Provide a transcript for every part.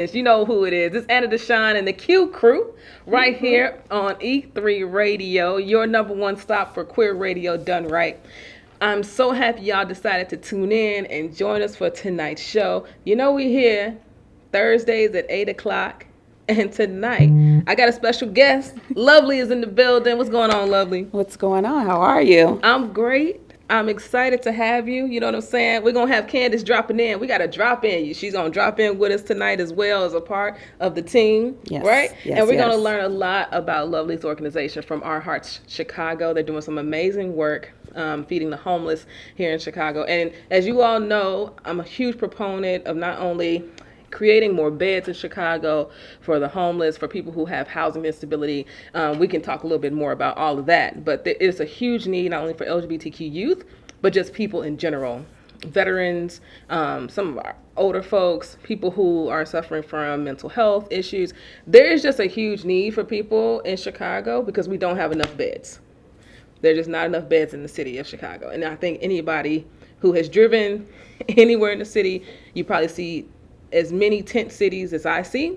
You know who it is. It's Anna DeShawn and the QCrew right here on E3 Radio, your number one stop for queer radio done right. I'm so happy y'all decided to tune in and join us for tonight's show. You know we're here Thursdays at 8 o'clock. And tonight, I got a special guest. Lovely is in the building. What's going on, Lovely? What's going on? How are you? I'm great. I'm excited to have you. You know what I'm saying? We're going to have Candace dropping in. We got to drop in. She's going to drop in with us tonight as well as a part of the team, yes, right? Yes, and we're going to learn a lot about Lovely's organization from Our Hearts Chicago. They're doing some amazing work feeding the homeless here in Chicago. And as you all know, I'm a huge proponent of not only creating more beds in Chicago for the homeless, for people who have housing instability. We can talk a little bit more about all of that, but there is a huge need not only for LGBTQ youth, but just people in general. Veterans, some of our older folks, people who are suffering from mental health issues. There is just a huge need for people in Chicago because we don't have enough beds. There's just not enough beds in the city of Chicago. And I think anybody who has driven anywhere in the city, you probably see as many tent cities as I see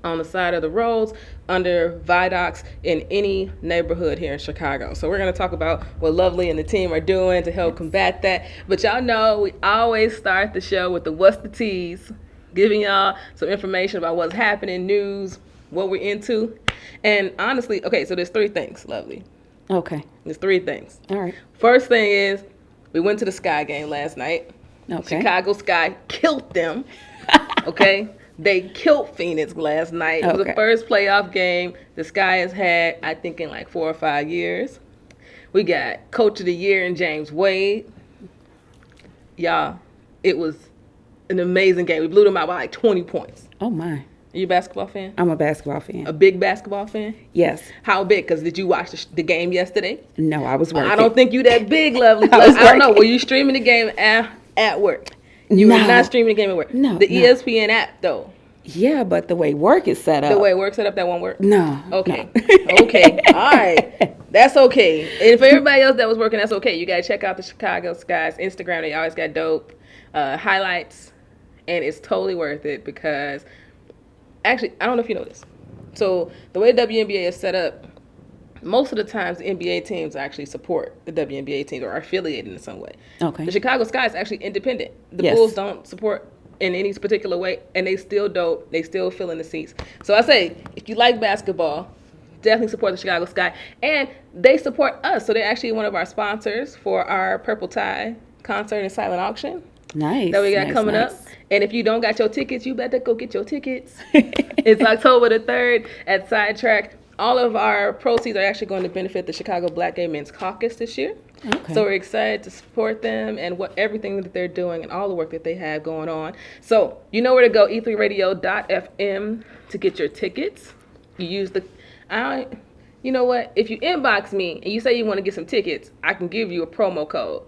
on the side of the roads, under viaducts, in any neighborhood here in Chicago. So we're going to talk about what Lovely and the team are doing to help combat that. But y'all know we always start the show with the What's the Tease, giving y'all some information about what's happening, news, what we're into. And honestly, okay, so there's three things, Lovely. Okay. There's three things. All right. First thing is we went to the Sky game last night. Okay. Chicago Sky killed them. Okay, they killed Phoenix last night. It was the first playoff game the Sky has had, I think, in like 4 or 5 years. We got Coach of the Year in James Wade. Y'all, it was an amazing game. We blew them out by like 20 points. Oh, my. Are you a basketball fan? I'm a basketball fan. A big basketball fan? Yes. How big? Because did you watch the game yesterday? No, I was working. I don't think you that big, Lovely. I don't know. Were you streaming the game at work? You were not streaming the game at work. No. The ESPN app, though. Yeah, but the way work is set up. The way work set up, that won't work? No. Okay. No. Okay. All right. That's okay. And for everybody else that was working, that's okay. You got to check out the Chicago Sky's Instagram. They always got dope highlights. And it's totally worth it because, actually, I don't know if you know this. So the way the WNBA is set up, most of the times the NBA teams actually support the WNBA teams or are affiliated in some way. Okay. The Chicago Sky is actually independent. The Bulls don't support in any particular way, and they still dope. They still fill in the seats. So I say, if you like basketball, definitely support the Chicago Sky. And they support us. So they're actually one of our sponsors for our Purple Tie concert and silent auction. Nice. That we got coming up. And if you don't got your tickets, you better go get your tickets. It's October the 3rd at Sidetrack. All of our proceeds are actually going to benefit the Chicago Black Gay Men's Caucus this year. Okay. So we're excited to support them and everything that they're doing and all the work that they have going on. So you know where to go, e3radio.fm to get your tickets. You use you know what? If you inbox me and you say you want to get some tickets, I can give you a promo code.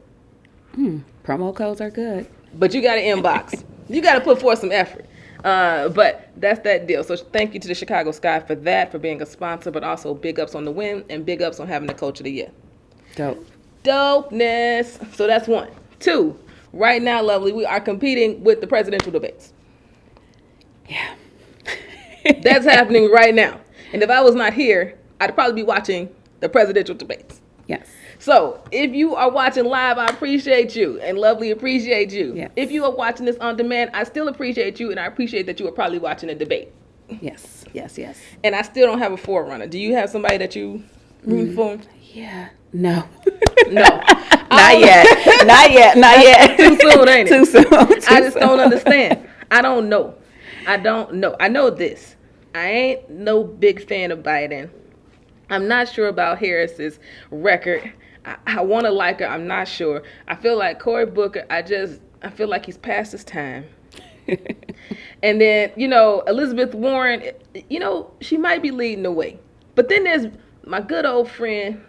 Promo codes are good. But you got to inbox. You got to put forth some effort. But that's that deal. So thank you to the Chicago Sky for that, for being a sponsor, but also big ups on the win and big ups on having the Coach of the Year. Dope. Dopeness. So that's one. Two, right now, Lovely, we are competing with the presidential debates. Yeah. That's happening right now. And if I was not here, I'd probably be watching the presidential debates. Yes. So if you are watching live, I appreciate you and Lovely appreciate you. Yes. If you are watching this on demand, I still appreciate you and I appreciate that you are probably watching a debate. Yes. Yes. Yes. And I still don't have a forerunner. Do you have somebody that you root for? Yeah. No. No. Not yet. Not yet. Not yet. Too soon, ain't it? Too soon. I just don't understand. I don't know. I don't know. I know this. I ain't no big fan of Biden. I'm not sure about Harris's record. I want to like her. I'm not sure. I feel like Cory Booker, I feel like he's past his time. And then, Elizabeth Warren, she might be leading the way. But then there's my good old friend,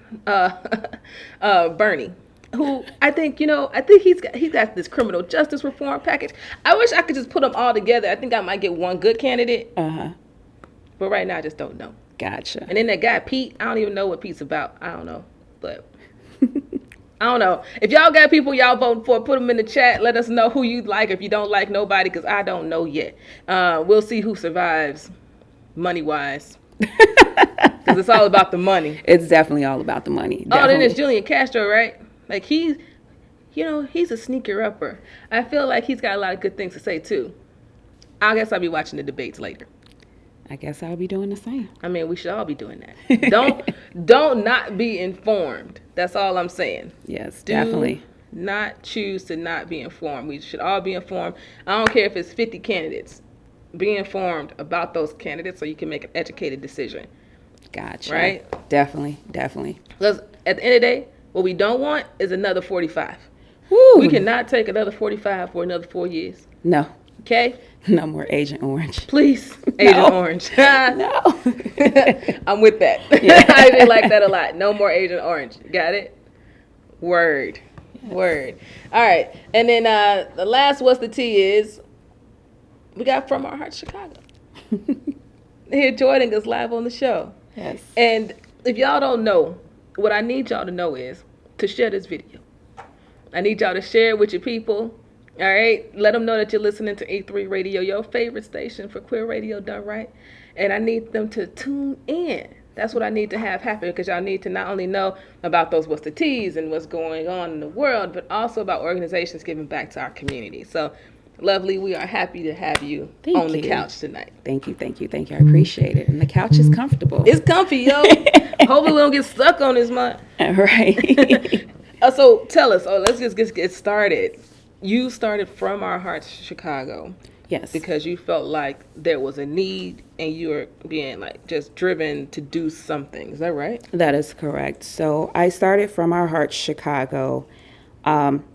Bernie, who I think he's got this criminal justice reform package. I wish I could just put them all together. I think I might get one good candidate. But right now I just don't know. Gotcha. And then that guy Pete, I don't even know what Pete's about. I don't know, but I don't know. If y'all got people y'all voting for, put them in the chat. Let us know who you like. If you don't like nobody, because I don't know yet. We'll see who survives money-wise. Because it's all about the money. It's definitely all about the money. Definitely. Oh, then it's Julian Castro, right? Like, he's a sneaker-upper. I feel like he's got a lot of good things to say, too. I guess I'll be watching the debates later. I guess I'll be doing the same. I mean, we should all be doing that. Don't not be informed. That's all I'm saying. Yes, definitely. Not choose to not be informed. We should all be informed. I don't care if it's 50 candidates. Be informed about those candidates so you can make an educated decision. Gotcha. Right? Definitely. Because at the end of the day, what we don't want is another 45. Woo. We cannot take another 45 for another 4 years. No. Okay? No more Agent Orange. Please, Agent Orange. No. I'm with that. Yeah. I really like that a lot. No more Agent Orange. Got it? Word. Yes. Word. All right. And then the last What's the Tea is we got From Our Hearts Chicago. Here joining us live on the show. Yes. And if y'all don't know, what I need y'all to know is to share this video. I need y'all to share it with your people. All right, let them know that you're listening to E3 Radio, your favorite station for queer radio done right. And I need them to tune in. That's what I need to have happen, because y'all need to not only know about those What's the Teas and what's going on in the world, but also about organizations giving back to our community. So, Lovely, we are happy to have you on the couch tonight. Thank you. I appreciate it. And the couch is comfortable. It's comfy, yo. Hopefully we don't get stuck on this month. Right. So tell us, let's just get started. You started From Our Hearts Chicago. Yes. Because you felt like there was a need and you were being like just driven to do something. Is that right? That is correct. So I started From Our Hearts Chicago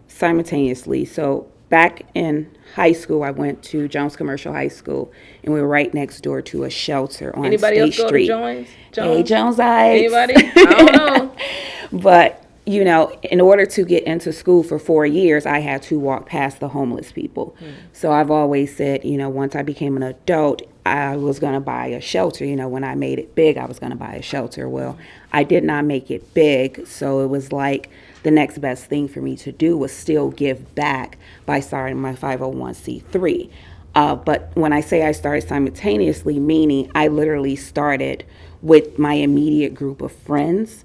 simultaneously. So back in high school, I went to Jones Commercial High School, and we were right next door to a shelter on Anybody State else Street. Go to Jones? Hey, Jonesites. Anybody? I don't know. But you know, in order to get into school for 4 years, I had to walk past the homeless people. So I've always said, you know, once I became an adult, I was going to buy a shelter. You know, when I made it big, I was going to buy a shelter. Well, I did not make it big. So it was like the next best thing for me to do was still give back by starting my 501c3. But when I say I started simultaneously, meaning I literally started with my immediate group of friends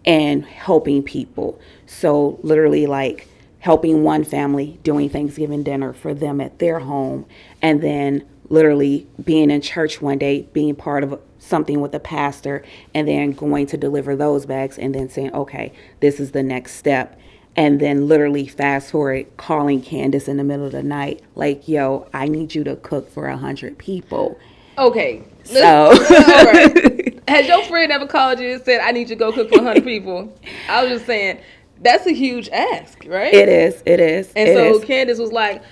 and helping people. So literally like helping one family, doing Thanksgiving dinner for them at their home, and then literally being in church one day, being part of something with a pastor, and then going to deliver those bags and then saying, okay, this is the next step. And then literally fast forward, calling Candace in the middle of the night, like, yo, I need you to cook for 100 people. Okay. So. All right. Has your friend ever called you and said, I need you to go cook for 100 people? I was just saying, that's a huge ask, right? It is. And so Candace was like,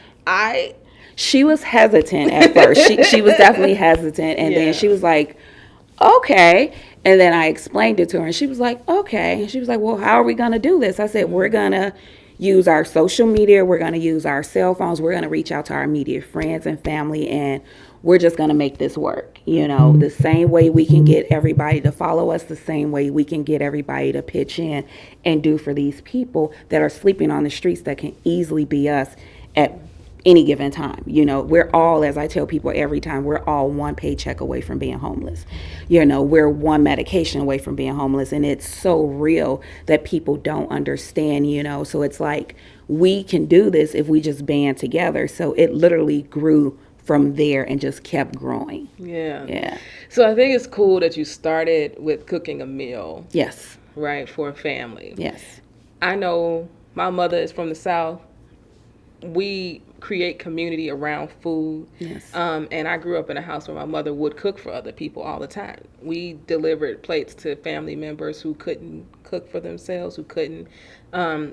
She was hesitant at first. She was definitely hesitant. And then she was like, okay. And then I explained it to her, and she was like, okay. And she was like, well, how are we going to do this? I said, we're going to use our social media. We're going to use our cell phones. We're going to reach out to our immediate friends and family, and we're just going to make this work. You know, the same way we can get everybody to follow us, the same way we can get everybody to pitch in and do for these people that are sleeping on the streets that can easily be us at any given time. You know, we're all, as I tell people every time, we're all one paycheck away from being homeless. You know, we're one medication away from being homeless. And it's so real that people don't understand, you know. So it's like, we can do this if we just band together. So it literally grew from there and just kept growing. Yeah. So I think it's cool that you started with cooking a meal. Yes. Right, for a family. Yes. I know my mother is from the South. We create community around food. Yes. And I grew up in a house where my mother would cook for other people all the time. We delivered plates to family members who couldn't cook for themselves, who couldn't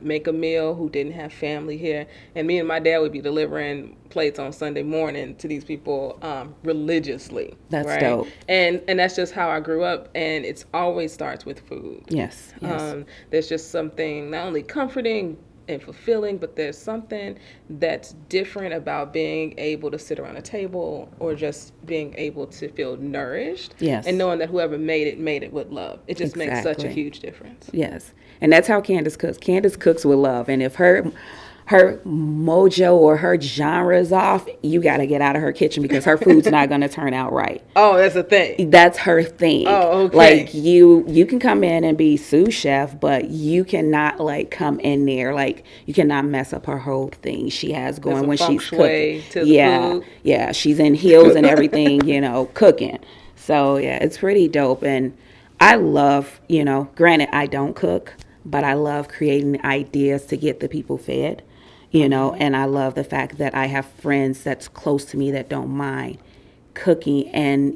make a meal, who didn't have family here. And me and my dad would be delivering plates on Sunday morning to these people religiously. That's right? dope. And that's just how I grew up. And it always starts with food. Yes. There's just something not only comforting, and fulfilling, but there's something that's different about being able to sit around a table or just being able to feel nourished. Yes. And knowing that whoever made it with love. It just makes such a Exactly. huge difference. Yes. And that's how Candace cooks. Candace cooks with love. And if her mojo or her genre is off, you got to get out of her kitchen because her food's not going to turn out right. Oh, that's a thing. That's her thing. Oh, okay. Like you can come in and be sous chef, but you cannot like come in there like you cannot mess up her whole thing she has going when she's cooking. To the food. Yeah, she's in heels and everything, cooking. So yeah, it's pretty dope. And I love, granted I don't cook, but I love creating ideas to get the people fed. And I love the fact that I have friends that's close to me that don't mind cooking and,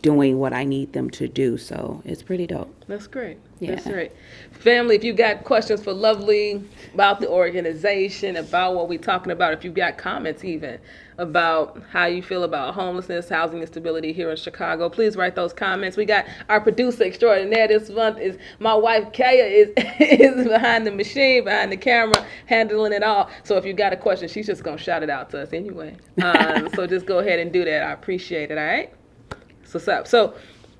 doing what I need them to do. So it's pretty dope. That's great. Yeah. That's great. Family, if you got questions for Lovely about the organization, about what we're talking about, if you've got comments even about how you feel about homelessness, housing instability here in Chicago, please write those comments. We got our producer extraordinaire this month is my wife, Kaya, is behind the machine, behind the camera, handling it all. So if you got a question, she's just going to shout it out to us anyway. So just go ahead and do that. I appreciate it, all right? So what's up? So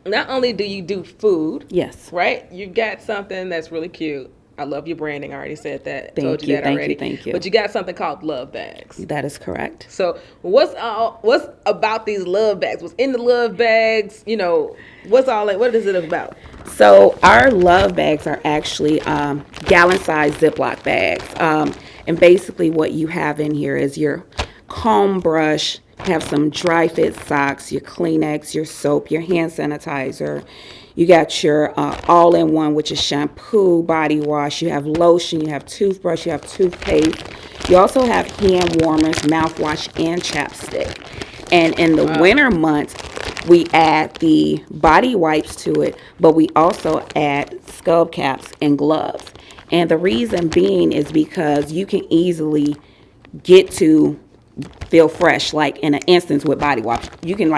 not only do you do food, Yes. right? You got something that's really cute. I love your branding. I already said that. Thank Told you you, that thank already. you, thank you. But you got something called love bags. That is correct. So what's about these love bags? What's in the love bags? What is it about? So our love bags are actually gallon-sized Ziploc bags. And basically what you have in here is your comb brush, have some dry fit socks, your Kleenex, your soap, your hand sanitizer. You got your all-in-one, which is shampoo, body wash. You have lotion, you have toothbrush, you have toothpaste. You also have hand warmers, mouthwash, and chapstick. And in the winter months, we add the body wipes to it, but we also add scrub caps and gloves. And the reason being is because you can easily get to feel fresh, like in an instance with body wash. You can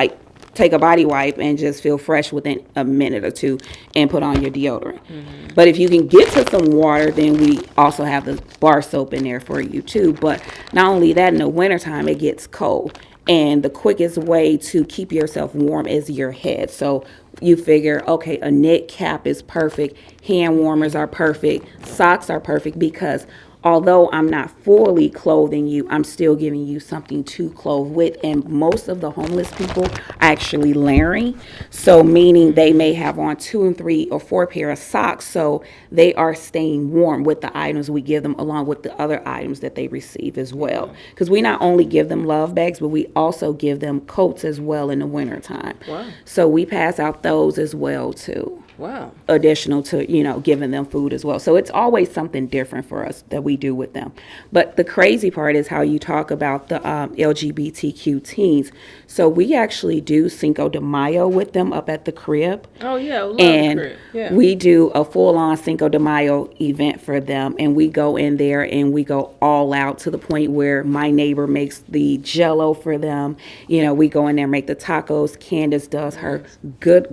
take a body wipe and just feel fresh within a minute or two and put on your deodorant. Mm-hmm. But if you can get to some water, then we also have the bar soap in there for you too. But not only that, in the wintertime, it gets cold. And the quickest way to keep yourself warm is your head. So you figure, okay, a knit cap is perfect. Hand warmers are perfect. Socks are perfect because although I'm not fully clothing you, I'm still giving you something to clothe with. And most of the homeless people are actually layering. So meaning they may have on 2 and 3 or 4 pair of socks. So they are staying warm with the items we give them along with the other items that they receive as well. Because we not only give them love bags, but we also give them coats as well in the wintertime. Wow. So we pass out those as well too. Wow. Additional to, giving them food as well. So it's always something different for us that we do with them. But the crazy part is how you talk about the LGBTQ teens. So we actually do Cinco de Mayo with them up at the crib. Oh, yeah. I love And the crib. Yeah. we do a full-on Cinco de Mayo event for them. And we go in there and we go all out to the point where my neighbor makes the Jell-O for them. We go in there and make the tacos. Candace does her good,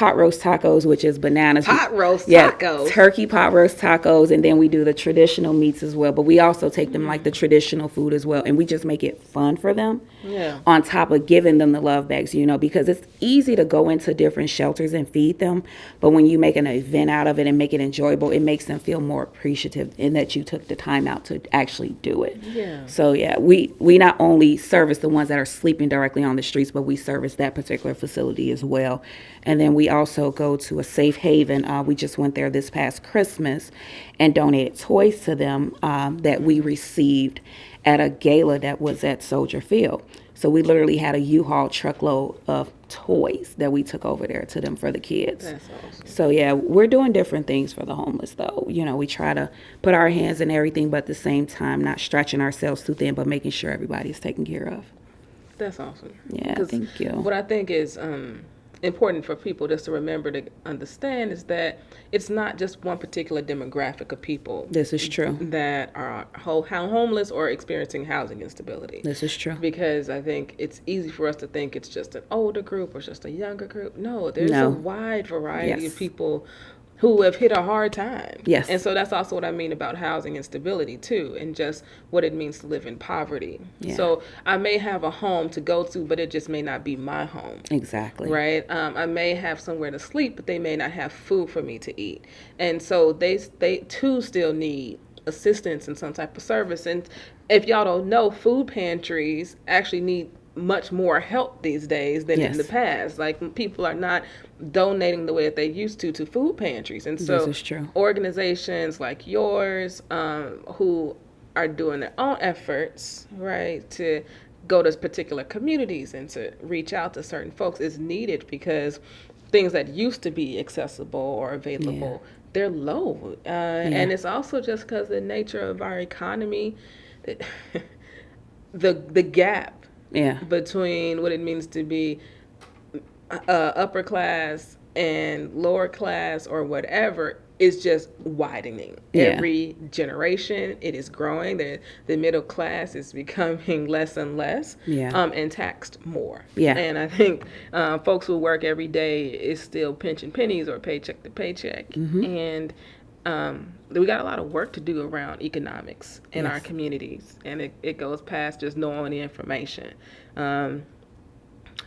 pot roast tacos, which is bananas. Pot roast tacos. Turkey pot roast tacos, and then we do the traditional meats as well. But we also take them like the traditional food as well, and we just make it fun for them. Yeah. On top of giving them the love bags, because it's easy to go into different shelters and feed them, but when you make an event out of it and make it enjoyable, it makes them feel more appreciative in that you took the time out to actually do it. Yeah. So yeah, we not only service the ones that are sleeping directly on the streets, but we service that particular facility as well. And then we also go to a safe haven. We just went there this past Christmas and donated toys to them that we received at a gala that was at Soldier Field. So we literally had a U-Haul truckload of toys that we took over there to them for the kids. That's awesome. So yeah, we're doing different things for the homeless though. We try to put our hands in everything, but at the same time, not stretching ourselves too thin, but making sure everybody's taken care of. That's awesome. Yeah, thank you. What I think is important for people just to remember to understand is that it's not just one particular demographic of people. This is true. That are homeless or experiencing housing instability. This is true. Because I think it's easy for us to think it's just an older group or just a younger group. No, there's a wide variety of people who have hit a hard time. Yes. And so that's also what I mean about housing instability too, and just what it means to live in poverty. Yeah. So I may have a home to go to, but it just may not be my home. Exactly. Right. I may have somewhere to sleep, but they may not have food for me to eat. And so they too still need assistance and some type of service. And if y'all don't know, food pantries actually need much more help these days than in the past. Like, people are not donating the way that they used to food pantries. And so this is true. Organizations like yours, who are doing their own efforts, right, to go to particular communities and to reach out to certain folks is needed, because things that used to be accessible or available, they're low. And it's also just because the nature of our economy, the gap between what it means to be upper class and lower class or whatever is just widening. Every generation it is growing. The middle class is becoming less and less and taxed more. And I think folks who work every day is still pinching pennies or paycheck to paycheck. And we got a lot of work to do around economics in our communities, and it goes past just knowing the information.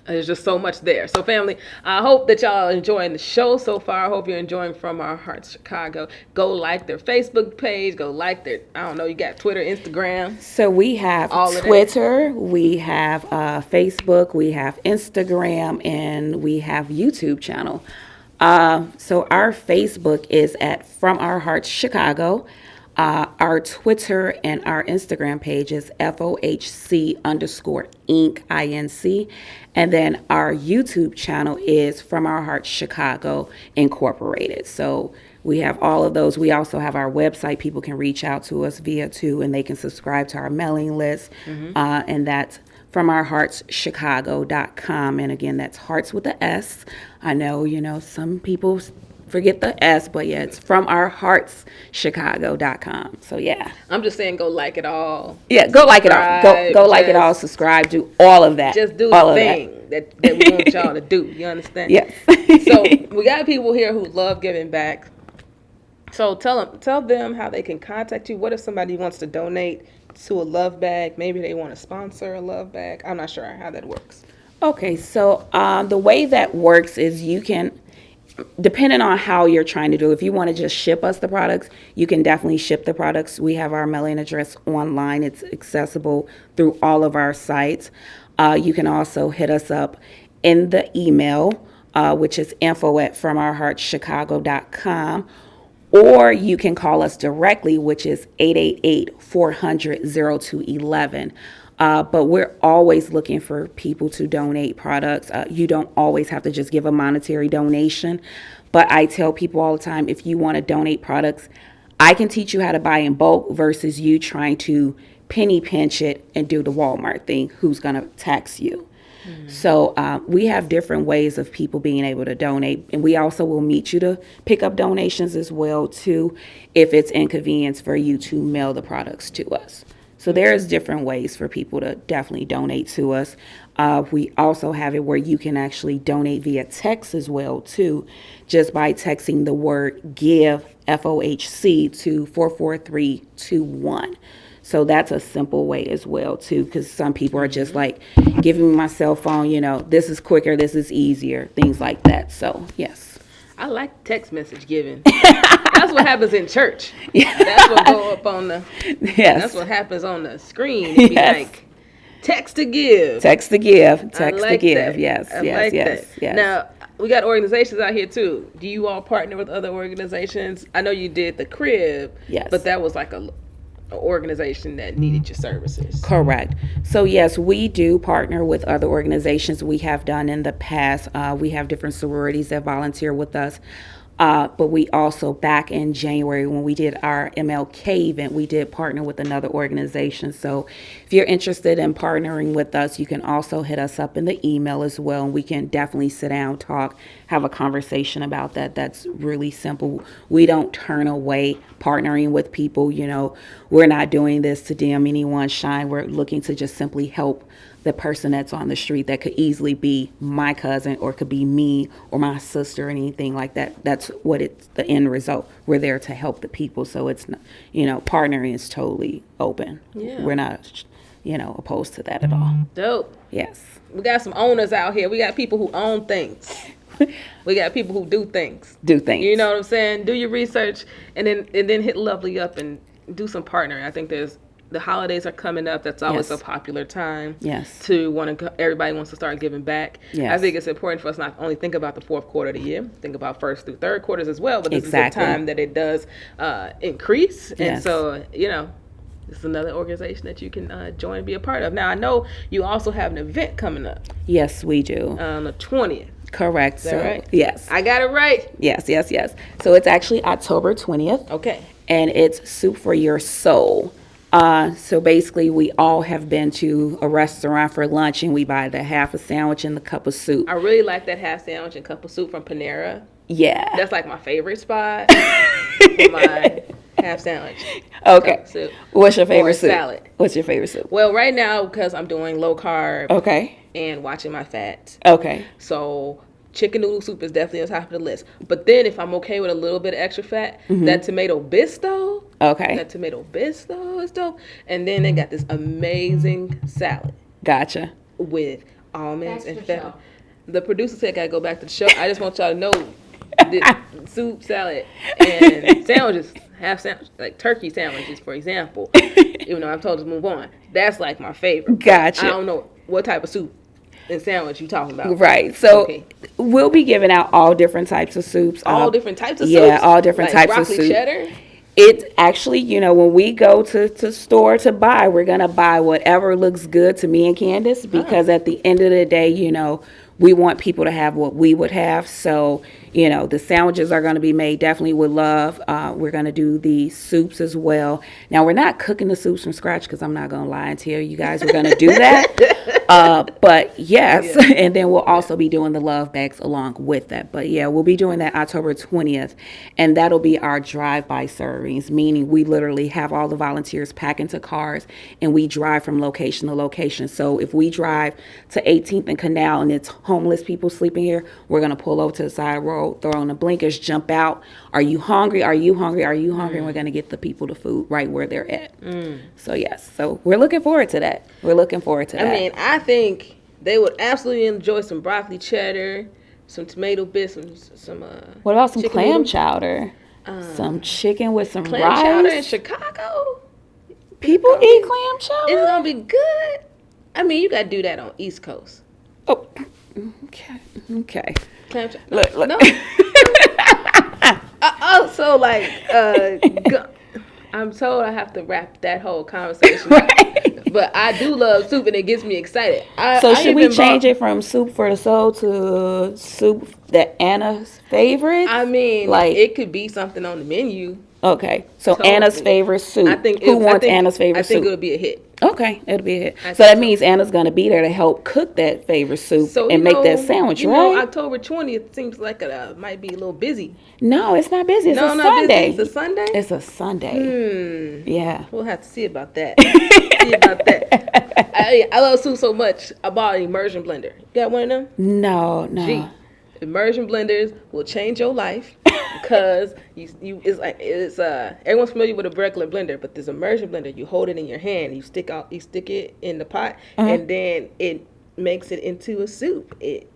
There's just so much there. So family, I hope that y'all are enjoying the show so far. I hope you're enjoying From Our Hearts Chicago. Go like their Facebook page. Go like their, I don't know, you got Twitter, Instagram. So we have Twitter, we have Facebook, we have Instagram, and we have YouTube channel. So our Facebook is at From Our Hearts Chicago. Our Twitter and our Instagram page is FOHC_Inc, INC. And then our YouTube channel is From Our Hearts Chicago Incorporated. So we have all of those. We also have our website. People can reach out to us via too, and they can subscribe to our mailing list. And that's FromOurHeartsChicago.com. And again, that's hearts with a S. I know, some people forget the S, but it's FromOurHeartsChicago.com. So I'm just saying, go like it all. Go like it all. Go like it all. Subscribe. Do all of that. Just do the thing that we want y'all to do. You understand? Yes. So we got people here who love giving back. So tell them how they can contact you. What if somebody wants to donate to a love bag? Maybe they want to sponsor a love bag. I'm not sure how that works. Okay, so the way that works is you can, depending on how you're trying to do, if you want to just ship us the products, you can definitely ship the products. We have our mailing address online. It's accessible through all of our sites. You can also hit us up in the email, which is info@FromOurHeartsChicago.com. Or you can call us directly, which is 888-400-0211. But we're always looking for people to donate products. You don't always have to just give a monetary donation. But I tell people all the time, if you want to donate products, I can teach you how to buy in bulk versus you trying to penny pinch it and do the Walmart thing. Who's going to tax you? So we have different ways of people being able to donate, and we also will meet you to pick up donations as well too, if it's inconvenience for you to mail the products to us. So there's different ways for people to definitely donate to us. We also have it where you can actually donate via text as well too, just by texting the word GIVE FOHC to 44321. So that's a simple way as well, too, because some people are just like, giving me my cell phone, this is quicker, this is easier, things like that. So, yes. I like text message giving. That's what happens in church. That's what go up on the, that's what happens on the screen. It'd be like, text to give. Text to give. Text to give. That. Yes, yes. Now, we got organizations out here, too. Do you all partner with other organizations? I know you did the crib, but that was like a organization that needed your services. Correct. So yes, we do partner with other organizations. We have done in the past. We have different sororities that volunteer with us. But we also, back in January when we did our MLK event, we did partner with another organization. So if you're interested in partnering with us, you can also hit us up in the email as well. And we can definitely sit down, talk, have a conversation about that. That's really simple. We don't turn away partnering with people. We're not doing this to dim anyone's shine. We're looking to just simply help the person that's on the street that could easily be my cousin or could be me or my sister or anything like that. That's what it's the end result. We're there to help the people. So it's not, partnering is totally open. Yeah. We're not, opposed to that at all. Dope. Yes. We got some owners out here. We got people who own things. We got people who do things. Do things. You know what I'm saying? Do your research and then hit Lovely up and do some partnering. I think the holidays are coming up. That's always Yes. a popular time. Yes. Everybody wants to start giving back. Yes. I think it's important for us not only think about the fourth quarter of the year, think about first through third quarters as well. But this Exactly. is the time that it does increase. And Yes. so, this is another organization that you can join and be a part of. Now, I know you also have an event coming up Yes, we do. on the 20th. Correct. Is that right? Yes. I got it right. Yes. So it's actually October 20th. Okay. And it's Soup for Your Soul. So basically, we all have been to a restaurant for lunch, and we buy the half a sandwich and the cup of soup. I really like that half sandwich and cup of soup from Panera. Yeah. That's like my favorite spot for my half sandwich. Okay. Cup of soup. What's your favorite soup? Salad. What's your favorite soup? Well, right now, because I'm doing low carb Okay. and watching my fats, Okay. so chicken noodle soup is definitely on top of the list. But then if I'm okay with a little bit of extra fat, that tomato bisto, Okay. that tomato bisto is dope. And then they got this amazing salad Gotcha. with almonds Back and to the feta. show. The producer said I gotta go back to the show. I just want y'all to know the soup, salad, and sandwiches, half sandwich, like turkey sandwiches, for example. Even though I'm told to move on, that's like my favorite. Gotcha. I don't know what type of soup and sandwich you talking about. Right. So Okay. we'll be giving out all different types of soups. All different types of soups. Yeah, all different like types of broccoli soup. cheddar. It's actually, when we go to store to buy, we're going to buy whatever looks good to me and Candace because at the end of the day, we want people to have what we would have. So, the sandwiches are going to be made definitely with love. We're going to do the soups as well. Now, we're not cooking the soups from scratch because I'm not going to lie and tell you guys we're going to do that. But yes, and then we'll also be doing the love bags along with that. But yeah, we'll be doing that October 20th. And that'll be our drive-by servings, meaning we literally have all the volunteers pack into cars and we drive from location to location. So if we drive to 18th and Canal and it's homeless people sleeping here, we're going to pull over to the side of the road, throw on the blinkers, jump out. Are you hungry? Are you hungry? Are you hungry? And we're going to get the people the food right where they're at. So yes, so we're looking forward to that. We're looking forward to that. I mean, I think they would absolutely enjoy some broccoli cheddar, some tomato bits, some what about some chicken clam noodle? chowder? Some chicken with some Clam rice? chowder in Chicago? People eat clam chowder? It's gonna be good. I mean, you gotta do that on East Coast. Oh, okay. Clam chowder. Look. No. Also, like, I'm told I have to wrap that whole conversation up. Right. But I do love soup and it gets me excited. So should we change it from Soup for the Soul to Soup that Anna's favorite? I mean, Like- it could be something on the menu. Okay, so Totally. Anna's favorite soup. I think Who wants Anna's favorite I think soup? it'll be a hit. Okay, it'll be a hit. I So that think so. means Anna's going to be there to help cook that favorite soup So and make that sandwich, right? October 20th seems like it might be a little busy. No, it's not busy. It's No, a not Sunday. busy. It's a Sunday. It's a Sunday. Yeah. We'll have to see about that. I love soup so much. I bought an immersion blender. You got one of them? No. Gee, immersion blenders will change your life because it's everyone's familiar with a regular blender, but this immersion blender, you hold it in your hand, you stick it in the pot, and then it makes it into a soup. It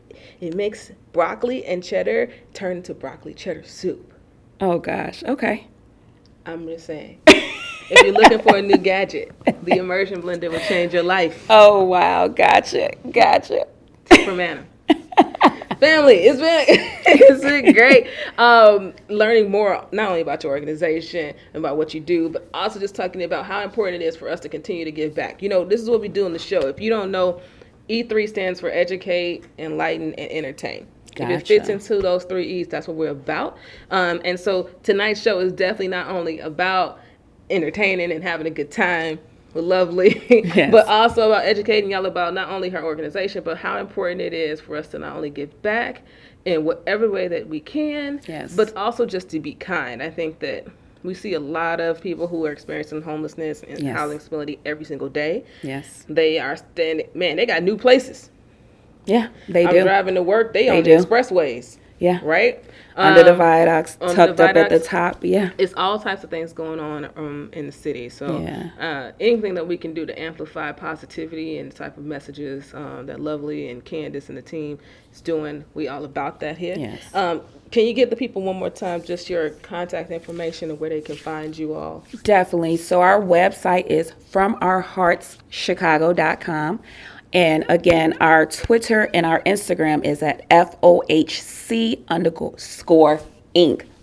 makes broccoli and cheddar turn into broccoli cheddar soup. Oh gosh. Okay. I'm just saying. If you're looking for a new gadget, the immersion blender will change your life. Oh wow. Gotcha. From Anna. Family, it's been great learning more, not only about your organization and about what you do, but also just talking about how important it is for us to continue to give back. This is what we do on the show. If you don't know, E3 stands for educate, enlighten, and entertain. Gotcha. If it fits into those 3 E's, that's what we're about. And so tonight's show is definitely not only about entertaining and having a good time with Lovely, Yes. but also about educating y'all about not only her organization, but how important it is for us to not only give back in whatever way that we can, Yes. but also just to be kind. I think that We see a lot of people who are experiencing homelessness and housing instability every single day. Yes. They are standing, man, they got new places. Yeah, they do. I'm driving to work, they on the expressways. Yeah. Right? Under the viaducts, tucked up at the top. Yeah. It's all types of things going on in the city. So anything that we can do to amplify positivity and the type of messages that Lovely and Candace and the team is doing, we all about that here. Yes. Can you give the people one more time just your contact information and where they can find you all? Definitely. So our website is FromOurHeartsChicago.com. And again, our Twitter and our Instagram is at FOHC_Inc.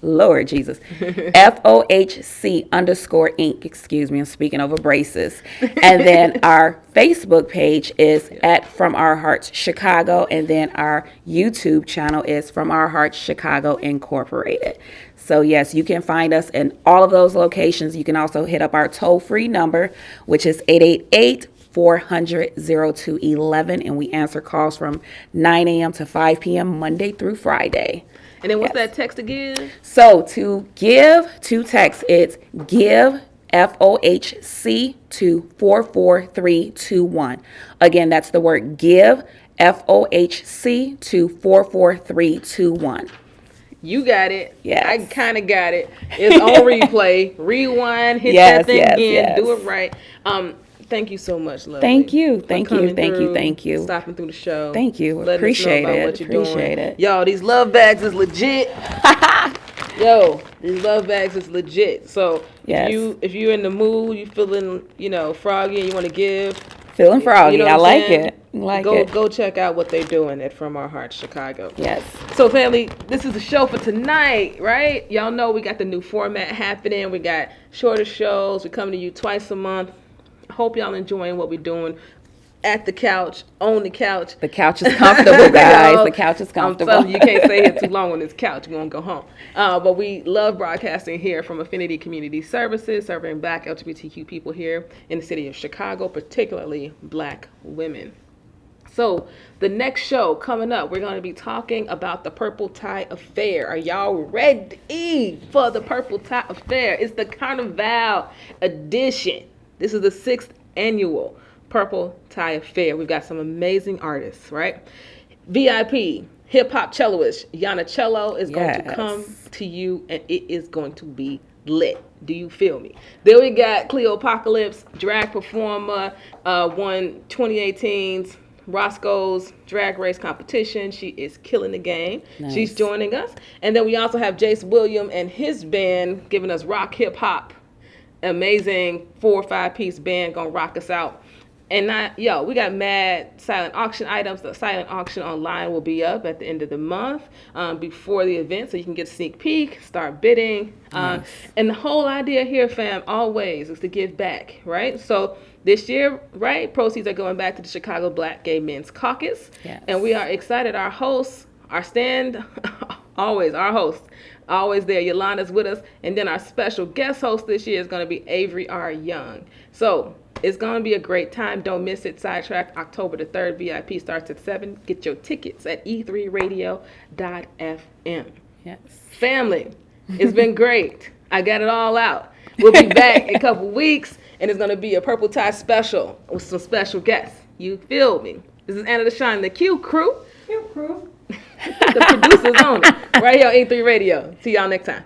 Lord Jesus. FOHC_Inc. Excuse me, I'm speaking over braces. And then our Facebook page is at From Our Hearts Chicago. And then our YouTube channel is From Our Hearts Chicago Incorporated. So yes, you can find us in all of those locations. You can also hit up our toll-free number, which is 888-400-0211, and we answer calls from 9 a.m. to 5 p.m. Monday through Friday. And then what's that text to give? So to text, it's give FOHC to 44321. Again, that's the word give FOHC to 44321. You got it. Yes. I kind of got it. It's on replay. Rewind, hit that thing again, do it right. Thank you so much, Lovely. Thank you. Thank you. Stopping through the show. Thank you. Appreciate it. Appreciate it. Y'all, these love bags is legit. Yo, these love bags is legit. So if you're in the mood, you feeling, froggy and you want to give. Feeling froggy. I like it. Go check out what they're doing at From Our Hearts Chicago. Yes. So family, this is the show for tonight, right? Y'all know we got the new format happening. We got shorter shows. We come to you twice a month. Hope y'all enjoying what we're doing at the couch, on the couch. The couch is comfortable, guys. The couch is comfortable. I'm telling you, you can't stay here too long on this couch. You're going to go home. But we love broadcasting here from Affinity Community Services, serving Black LGBTQ people here in the city of Chicago, particularly Black women. So the next show coming up, we're going to be talking about the Purple Tie Affair. Are y'all ready for the Purple Tie Affair? It's the Carnival edition. This is the 6th annual Purple Tie Affair. We've got some amazing artists, right? VIP, hip-hop celloist Yana Cello is going to come to you, and it is going to be lit. Do you feel me? Then we got Cleopocalypse, drag performer, won 2018's Roscoe's Drag Race competition. She is killing the game. Nice. She's joining us. And then we also have Jace William and his band giving us rock, hip-hop, amazing 4 or 5 piece band gonna rock us out. And we got mad silent auction items. The silent auction online will be up at the end of the month before the event, so you can get a sneak peek, start bidding. Nice. And the whole idea here, fam, always is to give back, right? So this year, right, proceeds are going back to the Chicago Black Gay Men's Caucus. Yes. And we are excited. Our hosts, our stand, always there. Yolanda's with us. And then our special guest host this year is going to be Avery R. Young. So it's going to be a great time. Don't miss it. Sidetrack October the 3rd. VIP starts at 7. Get your tickets at e3radio.fm. Yes. Family, it's been great. I got it all out. We'll be back in a couple weeks, and it's going to be a Purple Tie special with some special guests. You feel me? This is Anna DeShawn, the QCrew. QCrew. The producers on it. Right here on E3 Radio. See y'all next time.